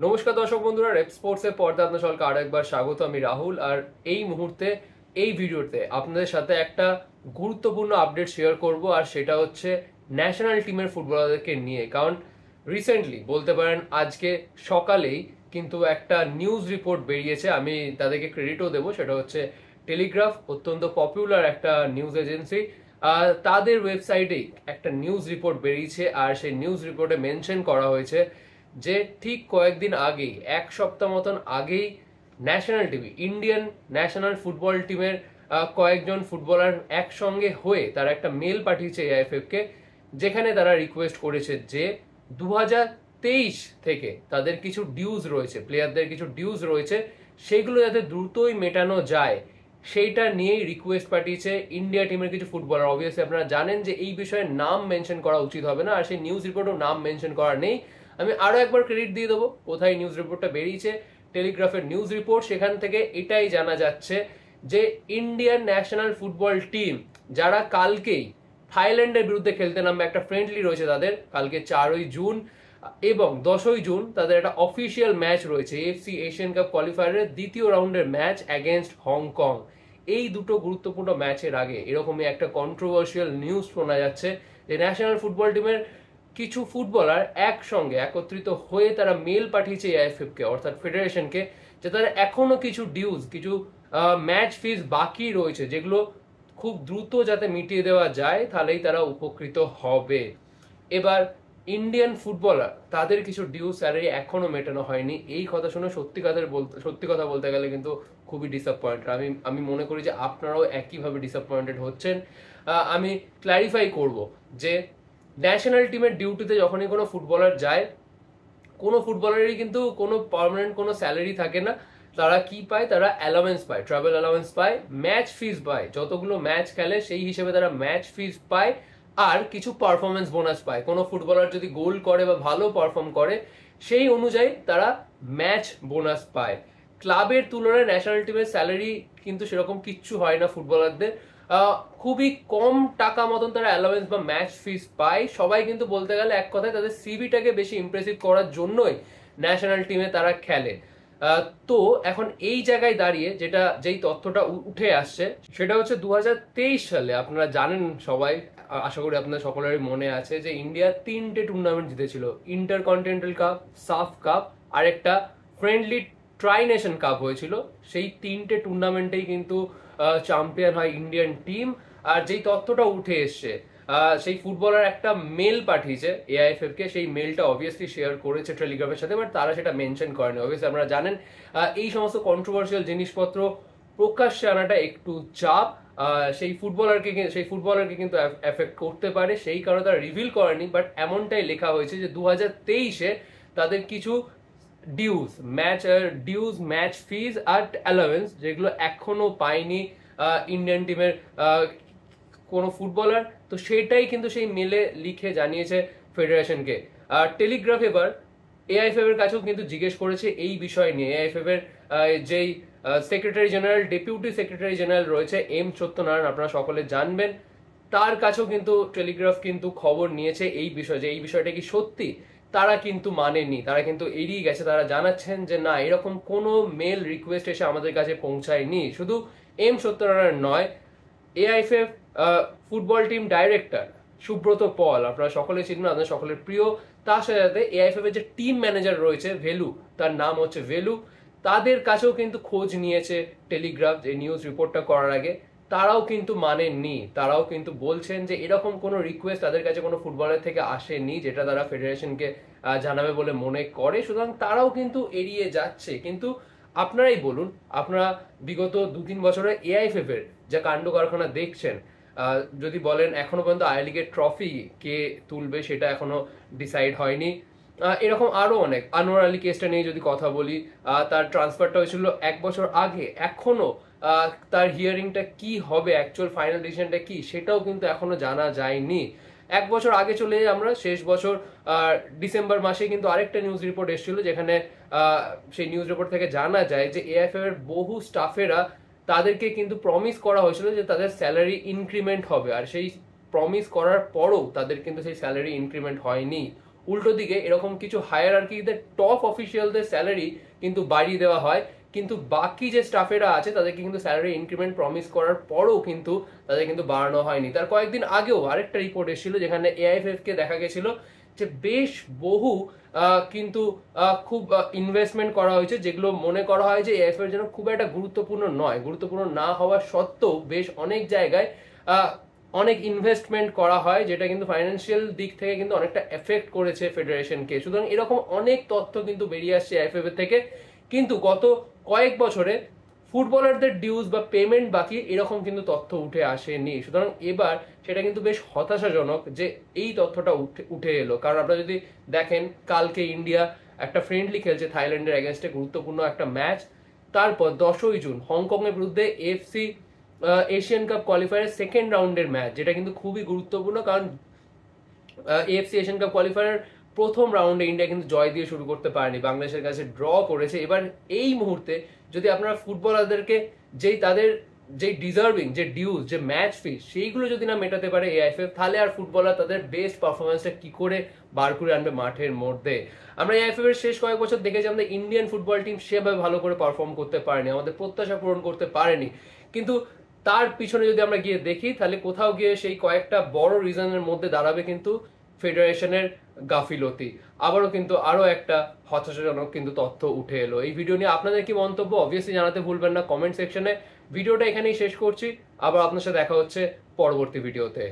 নমস্কার দর্শক বন্ধুরা, রেপ স্পোর্টসের পর্দা আপনার সকলকে আরো একবার স্বাগত। আমি রাহুল, আর এই মুহূর্তে এই ভিডিওতে আপনাদের সাথে একটা গুরুত্বপূর্ণ আপডেট শেয়ার করব, আর সেটা হচ্ছে ন্যাশনাল টিমের ফুটবলারদেরকে নিয়ে। কারণ রিসেন্টলি বলতে পারেন আজকে সকালেই কিন্তু একটা নিউজ রিপোর্ট বেরিয়েছে, আমি তাদেরকে ক্রেডিটও দেবো। সেটা হচ্ছে টেলিগ্রাফ, অত্যন্ত পপুলার একটা নিউজ এজেন্সি। তাদের ওয়েবসাইটেই একটা নিউজ রিপোর্ট বেরিয়েছে, আর সেই নিউজ রিপোর্টে মেনশন করা হয়েছে যে ঠিক কয়েকদিন আগেই, এক সপ্তাহ মতন আগেই, national team, Indian national football টিমের কয়েকজন ফুটবলার একসঙ্গে হয়ে তারা একটা মেল পাঠিয়েছে এআইএফএফ কে, যেখানে তারা রিকোয়েস্ট করেছে যে 2023 থেকে তাদের কিছু ডিউজ রয়েছে, প্লেয়ারদের কিছু ডিউজ রয়েছে, সেগুলো যাতে দ্রুতই মেটানো যায় সেইটা নিয়েই রিকোয়েস্ট পাঠিয়েছে ইন্ডিয়া টিমের কিছু ফুটবলার। অবভিয়াসলি আপনারা জানেন যে এই বিষয়ে নাম মেনশন করা উচিত হবে না, আর সেই নিউজ রিপোর্টেও নাম মেনশন করা নেই। আমি আরো একবার ক্রেডিট দিয়ে দেবো কোথায় নিউজ রিপোর্টটা বেরিয়েছে, টেলিগ্রাফের নিউজ রিপোর্ট। সেখান থেকে এটাই জানা যাচ্ছে যে ইন্ডিয়ান ন্যাশনাল ফুটবল টিম, যারা কালকেই থাইল্যান্ডের বিরুদ্ধে খেলতে নামবে, একটা ফ্রেন্ডলি রয়েছে তাদের কালকে 4ই জুন এবং 10ই জুন তাদের একটা অফিসিয়াল ম্যাচ রয়েছে, এএফসি এশিয়ান কাপ কোয়ালিফায়ারের দ্বিতীয় রাউন্ডের ম্যাচ অ্যাগেনস্ট হংকং। এই দুটো গুরুত্বপূর্ণ ম্যাচের আগে এরকমই একটা কন্ট্রোভার্সিয়াল নিউজ শোনা যাচ্ছে যে ন্যাশনাল ফুটবল টিমের কিছু ফুটবলার একসঙ্গে একত্রিত হয়ে তারা মেল পাঠিয়েছে এআইএফএফ কে, অর্থাৎ ফেডারেশনকে, যে তারা এখনো কিছু ডিউজ, কিছু ম্যাচ ফিস বাকি রয়েছে, যেগুলো খুব দ্রুত যাতে মিটিয়ে দেওয়া যায়, তাহলেই তারা উপকৃত হবে। এবার ইন্ডিয়ান ফুটবলার, তাদের কিছু ডিউ স্যালারি এখনো মেটানো হয়নি। এই কথা শুনে সত্যি কথা বলতে গেলে কিন্তু খুবই ডিসঅ্যাপয়েন্টেড। আমি মনে করি যে আপনারাও একইভাবে ডিসঅ্যাপয়েন্টেড হচ্ছেন। আমি ক্ল্যারিফাই করব যে ন্যাশনাল টিমের ডিউটিতে যখনই কোনো ফুটবলার যায়, কোনো ফুটবলারেরই কিন্তু কোনো পার্মানেন্ট কোনো স্যালারি থাকে না। তারা কি পায়? তারা অ্যালাওয়েন্স পায়, ট্রাভেল অ্যালাওয়েন্স পায়, ম্যাচ ফিস পায়, যতগুলো ম্যাচ খেলে সেই হিসেবে তারা ম্যাচ ফিস পায়, আর কিছু পারফরমেন্স বোনাস পায়। কোনো ফুটবলার যদি গোল করে বা ভালো পারফর্ম করে, সেই অনুযায়ী তারা ম্যাচ বোনাস পায়। ক্লাবের তুলনায় ন্যাশনাল টিমের স্যালারি কিন্তু সেরকম কিচ্ছু হয় না ফুটবলারদের। খুবই কম টাকা মতন তারা অ্যালাওয়েন্স বা ম্যাচ ফিস পায়। সবাই কিন্তু বলতে গেলে এক কথায় তাদের সিভিটাকে বেশি ইমপ্রেসিভ করার জন্যই ন্যাশনাল টিমে তারা খেলে। তো এখন এই জায়গায় দাঁড়িয়ে যেই তথ্যটা উঠে আসছে, সেটা হচ্ছে 2023 সালে, আপনারা জানেন সবাই, আশা করি আপনাদের সকলেরই মনে আছে, যে ইন্ডিয়া 3টে টুর্নামেন্ট জিতেছিল, ইন্টারকন্টিনেন্টাল কাপ, সাফ কাপ, আর একটা ফ্রেন্ডলি ট্রাই নেশন কাপ হয়েছিল। সেই 3টে টুর্নামেন্টেই কিন্তু চ্যাম্পিয়ন হয় ইন্ডিয়ান টিম। আর যেই তথ্যটা উঠে এসছে, সেই ফুটবলার একটা মেল পাঠিয়েছে এআইএফএফ কে, সেই মেলটা অবভিয়াসলি শেয়ার করেছে টেলিগ্রাফের সাথে, বাট তারা সেটা মেনশন করেনি। অবভিয়াসলি আপনারা জানেন এই সমস্ত কন্ট্রোভার্সিয়াল জিনিসপত্র প্রকাশ্যে আনাটা একটু চাপ, সেই ফুটবলারকে কিন্তু এফেক্ট করতে পারে, সেই কারণে তারা রিভিল করেনি। বাট এমনটাই লেখা হয়েছে যে 2023-এ তাদের কিছু ডিউজ, ম্যাচ ফিজ আর অ্যালাওয়েন্স, যেগুলো এখনো পায়নি ইন্ডিয়ান টিমের কোনো ফুটবলার। তো সেটাই কিন্তু সেই মেলে লিখে জানিয়েছে ফেডারেশনকে। আর টেলিগ্রাফ এবার এআইএফএফ এর কাছেও কিন্তু জিজ্ঞেস করেছে এই বিষয় নিয়ে। এআইএফএফ এর যেই secretary general, deputy secretary general রয়েছে এম সত্যনারায়ণ, আপনারা সকলে জানবেন, তার কাছেও কিন্তু টেলিগ্রাফ কিন্তু খবর নিয়েছে এই বিষয়ে, যে এই বিষয়টা কি সত্যি। তারা কিন্তু মানেনি, তারা কিন্তু এড়িয়ে গেছে। তারা জানাচ্ছেন যে না, এরকম কোনো মেল রিকোয়েস্ট এসে আমাদের কাছে পৌঁছায়নি। শুধু এম সত্যনারায়ণ নয়, AIFF football team director Subrata Paul, আপনারা সকলে চিনবেন, আপনাদের সকলের প্রিয়। তার সাথে সাথে এআইএফএফ এর যে টিম ম্যানেজার রয়েছে ভেলু, তার নাম হচ্ছে ভেলু, তাদের কাছেও কিন্তু খোঁজ নিয়েছে টেলিগ্রাফ এই নিউজ রিপোর্টটা করার আগে। তারাও কিন্তু মানেননি, তারাও কিন্তু বলছেন যে এরকম কোনো রিকোয়েস্ট তাদের কাছে কোনো ফুটবলার থেকে আসেনি যেটা তারা ফেডারেশনকে জানাবে বলে মনে করে। সুতরাং তারাও কিন্তু এড়িয়ে যাচ্ছে। কিন্তু আপনারাই বলুন, আপনারা বিগত 2-3 বছরে এআইএফএফ এর যা কাণ্ড কারখানা দেখছেন, যদি বলেন এখনো পর্যন্ত আই লিগের ট্রফি কে তুলবে সেটা এখনো ডিসাইড হয়নি। এরকম আরো অনেক, আনোয়ার আলী কেসটা নিয়ে যদি কথা বলি, তার ট্রান্সফারটা হয়েছিল 1 বছর আগে, এখনো তার হিয়ারিংটা কি হবে, অ্যাকচুয়াল ফাইনাল ডিসিশনটা কি, সেটাও কিন্তু এখনো জানা যায়নি। 1 বছর আগে চলে যাই আমরা, শেষ বছর ডিসেম্বর মাসে কিন্তু আরেকটা নিউজ রিপোর্ট এসেছিল, যেখানে সেই নিউজ রিপোর্ট থেকে জানা যায় যে এএফএফ এর বহু স্টাফেরা, তাদেরকে কিন্তু প্রমিস করা হয়েছিল যে তাদের স্যালারি ইনক্রিমেন্ট হবে, আর সেই প্রমিস করার পরও তাদের কিন্তু সেই স্যালারি ইনক্রিমেন্ট হয়নি। উল্টো দিকে এরকম কিছু হায়ারার্কিতে টপ অফিসিয়ালদের স্যালারি কিন্তু বাড়িয়ে দেওয়া হয়, কিন্তু বাকি যে স্টাফেরা আছে তাদেরকে কিন্তু স্যালারি ইনক্রিমেন্ট প্রমিস করার পরও কিন্তু তাদের কিন্তু বাড়ানো হয়নি। তার কয়েকদিন আগেও আরেকটা রিপোর্ট এসেছিল যেখানে এআইএফএফ কে দেখা গেছিল যে বেশ বহু কিন্তু খুব ইনভেস্টমেন্ট করা হয়েছে, যেগুলো মনে করা হয় যে এআইএফএফ এর জন্য খুব একটা গুরুত্বপূর্ণ নয়। গুরুত্বপূর্ণ না হওয়া সত্ত্বেও বেশ অনেক জায়গায় অনেক ইনভেস্টমেন্ট করা হয়, যেটা কিন্তু ফাইন্যান্সিয়াল দিক থেকে কিন্তু অনেকটা এফেক্ট করেছে ফেডারেশনকে। সুতরাং এরকম অনেক তথ্য কিন্তু বেরিয়ে আসছে এআইএফএফ এর থেকে, কিন্তু গত কয়েক বছরে ফুটবলারদের ডিউজ বা পেমেন্ট বাকি এরকম কিন্তু তথ্য উঠে আসেনি। সুতরাং এবার সেটা কিন্তু বেশ হতাশাজনক যে এই তথ্যটা উঠে এলো। কারণ আপনারা যদি দেখেন, কালকে ইন্ডিয়া একটা ফ্রেন্ডলি খেলছে থাইল্যান্ডের এগেনস্টে, গুরুত্বপূর্ণ একটা ম্যাচ। তারপর 10ই জুন হংকং এর বিরুদ্ধে এফসি এশিয়ান কাপ কোয়ালিফায়ারের সেকেন্ড রাউন্ডের ম্যাচ, যেটা কিন্তু খুবই গুরুত্বপূর্ণ। কারণ এএফসি এশিয়ান কাপ কোয়ালিফায়ার প্রথম রাউন্ডে ইন্ডিয়া কিন্তু জয় দিয়ে শুরু করতে পারেনি, বাংলাদেশের কাছে ড্র করেছে। এবার এই মুহূর্তে যদি আপনারা ফুটবলারদেরকে তাদের যে ডিজার্ভিং যে ডিউজ যে ম্যাচ ফি সেইগুলো যদি না মেটাতে পারে এআইএফএফ, তাহলে আর ফুটবলার তাদের বেস্ট পারফরমেন্সটা কি করে বার করে আনবে মাঠের মধ্যে? আমরা এআইএফএফ এর শেষ কয়েক বছর দেখেছি আমাদের ইন্ডিয়ান ফুটবল টিম সেভাবে ভালো করে পারফর্ম করতে পারেনি, আমাদের প্রত্যাশা পূরণ করতে পারেনি। কিন্তু তার পিছনে যদি আমরা গিয়ে দেখি, তাহলে কোথাও গিয়ে সেই কয়েকটা বড় রিজনের মধ্যে দাঁড়াবে কিন্তু ফেডারেশনের গাফিলতি। আবারও কিন্তু আরো একটা হতাশাজনক কিন্তু তথ্য উঠে এলো। এই ভিডিও নিয়ে আপনাদের কি মন্তব্য অবভিয়াসলি জানাতে ভুলবেন না কমেন্ট সেকশনে। ভিডিওটা এখানেই শেষ করছি, আবার আপনার সাথে দেখা হচ্ছে পরবর্তী ভিডিওতে।